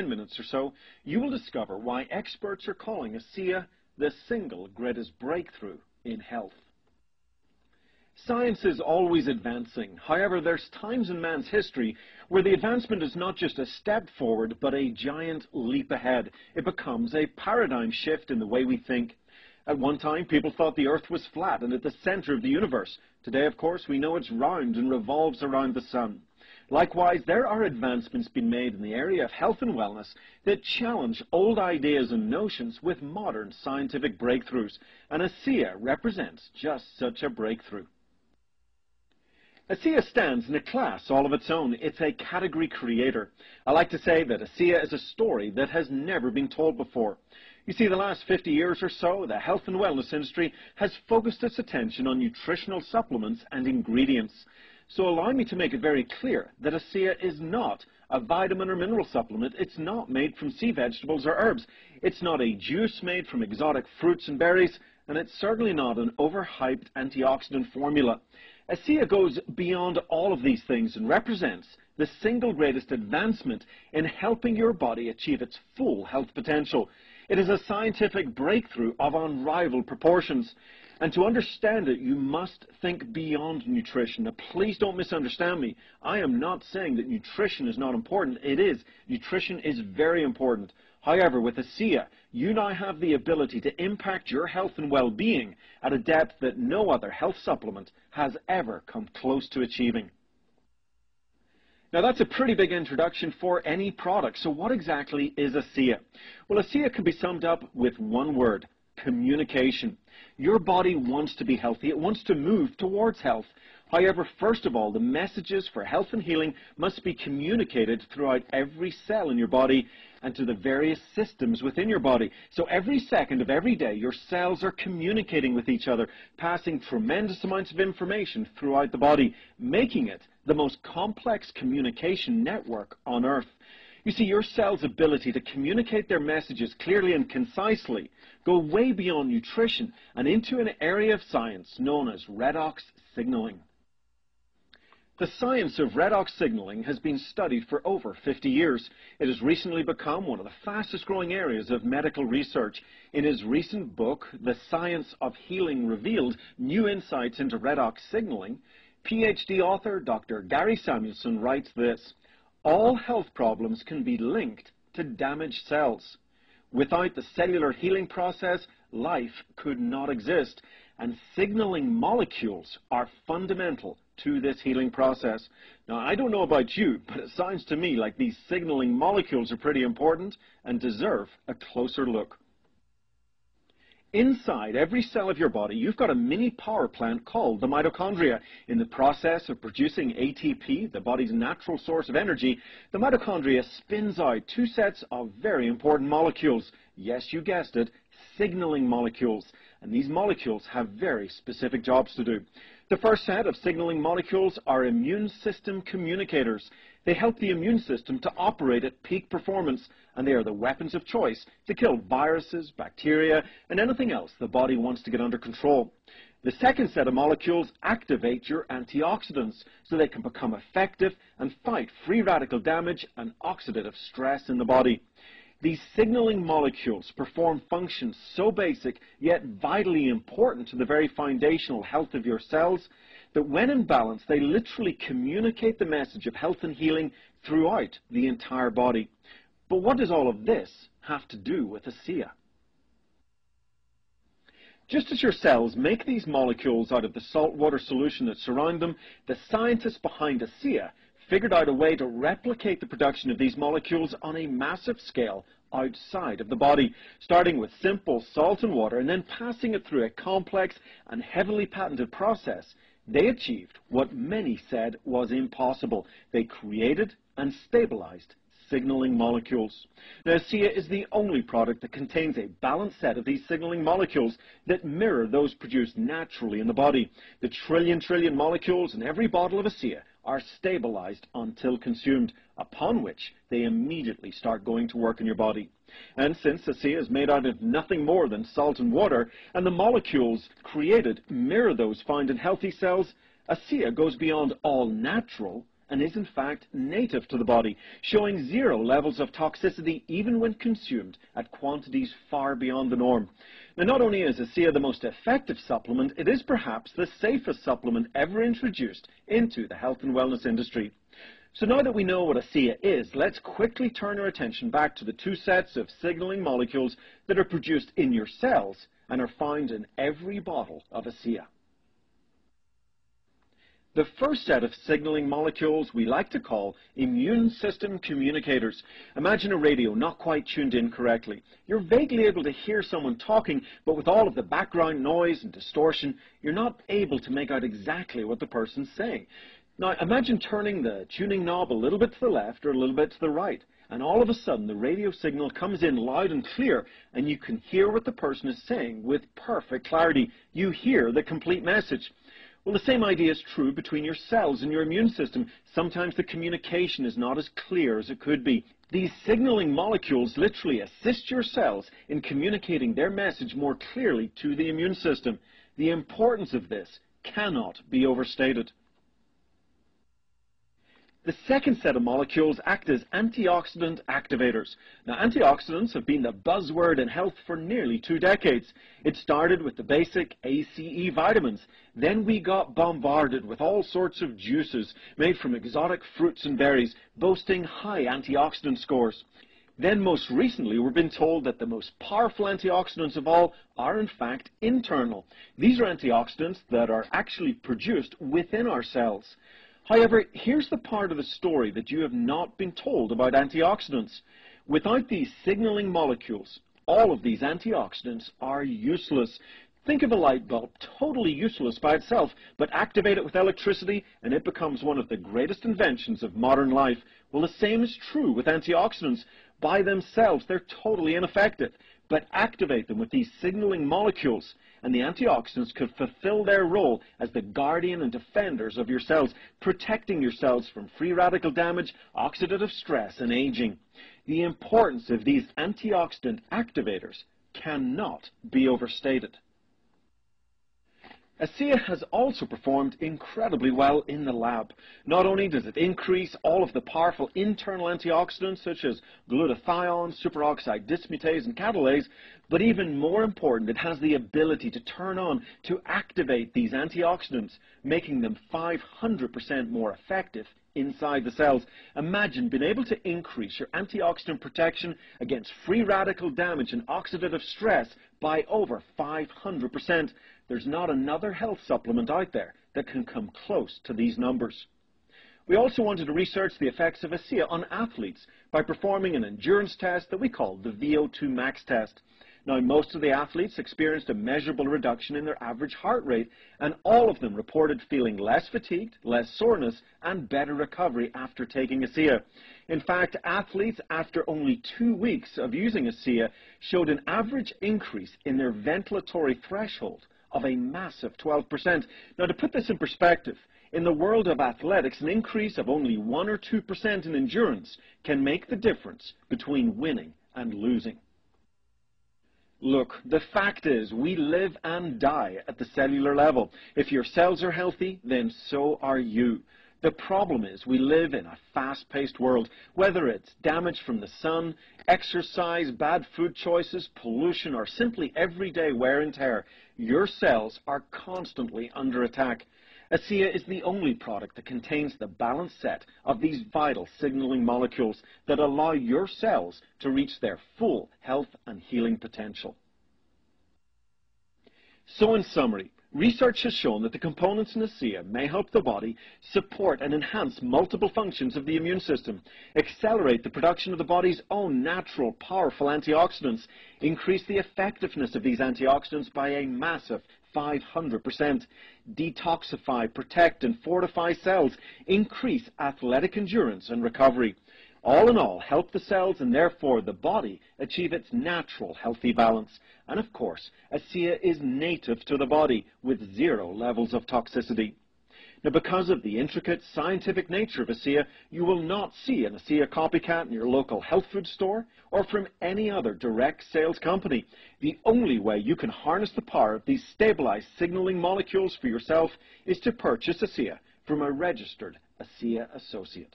10 minutes or so, you will discover why experts are calling ASEA the single greatest breakthrough in health. Science is always advancing. However, there's times in man's history where the advancement is not just a step forward, but a giant leap ahead. It becomes a paradigm shift in the way we think. At one time, people thought the Earth was flat and at the center of the universe. Today, of course, we know it's round and revolves around the sun. Likewise, there are advancements being made in the area of health and wellness that challenge old ideas and notions with modern scientific breakthroughs, and ASEA represents just such a breakthrough. ASEA stands in a class all of its own. It's a category creator. I like to say that ASEA is a story that has never been told before. You see, the last 50 years or so, the health and wellness industry has focused its attention on nutritional supplements and ingredients. So allow me to make it very clear that ASEA is not a vitamin or mineral supplement. It's not made from sea vegetables or herbs. It's not a juice made from exotic fruits and berries, and it's certainly not an overhyped antioxidant formula. ASEA goes beyond all of these things and represents the single greatest advancement in helping your body achieve its full health potential. It is a scientific breakthrough of unrivaled proportions. And to understand it, you must think beyond nutrition. Now, please don't misunderstand me. I am not saying that nutrition is not important. It is. Nutrition is very important. However, with ASEA, you now have the ability to impact your health and well-being at a depth that no other health supplement has ever come close to achieving. Now, that's a pretty big introduction for any product. So what exactly is ASEA? Well, ASEA can be summed up with one word: communication. Your body wants to be healthy. It wants to move towards health. However, first of all, the messages for health and healing must be communicated throughout every cell in your body and to the various systems within your body. So every second of every day, your cells are communicating with each other, passing tremendous amounts of information throughout the body, making it the most complex communication network on Earth. You see, your cells' ability to communicate their messages clearly and concisely go way beyond nutrition and into an area of science known as redox signaling. The science of redox signaling has been studied for over 50 years. It has recently become one of the fastest growing areas of medical research. In his recent book, The Science of Healing Revealed: New Insights into Redox Signaling, PhD author Dr. Gary Samuelson writes this: all health problems can be linked to damaged cells. Without the cellular healing process, life could not exist, and signaling molecules are fundamental to this healing process. Now, I don't know about you, but it sounds to me like these signaling molecules are pretty important and deserve a closer look. Inside every cell of your body, you've got a mini power plant called the mitochondria. In the process of producing ATP, the body's natural source of energy, the mitochondria spins out two sets of very important molecules. Yes, you guessed it, signaling molecules. And these molecules have very specific jobs to do. The first set of signaling molecules are immune system communicators. They help the immune system to operate at peak performance, and they are the weapons of choice to kill viruses, bacteria, and anything else the body wants to get under control. The second set of molecules activate your antioxidants so they can become effective and fight free radical damage and oxidative stress in the body. These signaling molecules perform functions so basic yet vitally important to the very foundational health of your cells that when in balance, they literally communicate the message of health and healing throughout the entire body. But what does all of this have to do with ASEA? Just as your cells make these molecules out of the saltwater solution that surround them, the scientists behind ASEA figured out a way to replicate the production of these molecules on a massive scale outside of the body, starting with simple salt and water and then passing it through a complex and heavily patented process. They achieved what many said was impossible. They created and stabilized signaling molecules. Now, ASEA is the only product that contains a balanced set of these signaling molecules that mirror those produced naturally in the body. The trillion molecules in every bottle of ASEA are stabilized until consumed, upon which they immediately start going to work in your body. And since ASEA is made out of nothing more than salt and water, and the molecules created mirror those found in healthy cells, ASEA goes beyond all natural and is in fact native to the body, showing zero levels of toxicity even when consumed at quantities far beyond the norm. Now, not only is ASEA the most effective supplement, it is perhaps the safest supplement ever introduced into the health and wellness industry. So now that we know what ASEA is, let's quickly turn our attention back to the two sets of signaling molecules that are produced in your cells and are found in every bottle of ASEA. The first set of signaling molecules we like to call immune system communicators. Imagine a radio not quite tuned in correctly. You're vaguely able to hear someone talking, but with all of the background noise and distortion, you're not able to make out exactly what the person's saying. Now, imagine turning the tuning knob a little bit to the left or a little bit to the right, and all of a sudden the radio signal comes in loud and clear, and you can hear what the person is saying with perfect clarity. You hear the complete message. Well, the same idea is true between your cells and your immune system. Sometimes the communication is not as clear as it could be. These signaling molecules literally assist your cells in communicating their message more clearly to the immune system. The importance of this cannot be overstated. The second set of molecules act as antioxidant activators. Now, antioxidants have been the buzzword in health for nearly 2 decades. It started with the basic ASEA vitamins. Then we got bombarded with all sorts of juices made from exotic fruits and berries, boasting high antioxidant scores. Then most recently we've been told that the most powerful antioxidants of all are in fact internal. These are antioxidants that are actually produced within our cells. However, here's the part of the story that you have not been told about antioxidants. Without these signaling molecules, all of these antioxidants are useless. Think of a light bulb, totally useless by itself, but activate it with electricity and it becomes one of the greatest inventions of modern life. Well, the same is true with antioxidants. By themselves, they're totally ineffective, but activate them with these signaling molecules, and the antioxidants could fulfill their role as the guardian and defenders of your cells, protecting your cells from free radical damage, oxidative stress, and aging. The importance of these antioxidant activators cannot be overstated. ASEA has also performed incredibly well in the lab. Not only does it increase all of the powerful internal antioxidants such as glutathione, superoxide dismutase, and catalase, but even more important, it has the ability to turn on, to activate these antioxidants, making them 500% more effective inside the cells. Imagine being able to increase your antioxidant protection against free radical damage and oxidative stress by over 500%. There's not another health supplement out there that can come close to these numbers. We also wanted to research the effects of ASEA on athletes by performing an endurance test that we call the VO2 max test. Now, most of the athletes experienced a measurable reduction in their average heart rate, and all of them reported feeling less fatigued, less soreness, and better recovery after taking ASEA. In fact, athletes after only 2 weeks of using ASEA showed an average increase in their ventilatory threshold of a massive 12%. Now, to put this in perspective, in the world of athletics, an increase of only 1 or 2% in endurance can make the difference between winning and losing. Look, the fact is, we live and die at the cellular level. If your cells are healthy, then so are you. The problem is we live in a fast-paced world. Whether it's damage from the sun, exercise, bad food choices, pollution, or simply everyday wear and tear, your cells are constantly under attack. ASEA is the only product that contains the balanced set of these vital signaling molecules that allow your cells to reach their full health and healing potential. So in summary, research has shown that the components in ASEA may help the body support and enhance multiple functions of the immune system, accelerate the production of the body's own natural, powerful antioxidants, increase the effectiveness of these antioxidants by a massive 500%, detoxify, protect, and fortify cells, increase athletic endurance and recovery. All in all, help the cells and therefore the body achieve its natural healthy balance. And of course, ASEA is native to the body with 0 levels of toxicity. Now, because of the intricate scientific nature of ASEA, you will not see an ASEA copycat in your local health food store or from any other direct sales company. The only way you can harness the power of these stabilized signaling molecules for yourself is to purchase ASEA from a registered ASEA Associate.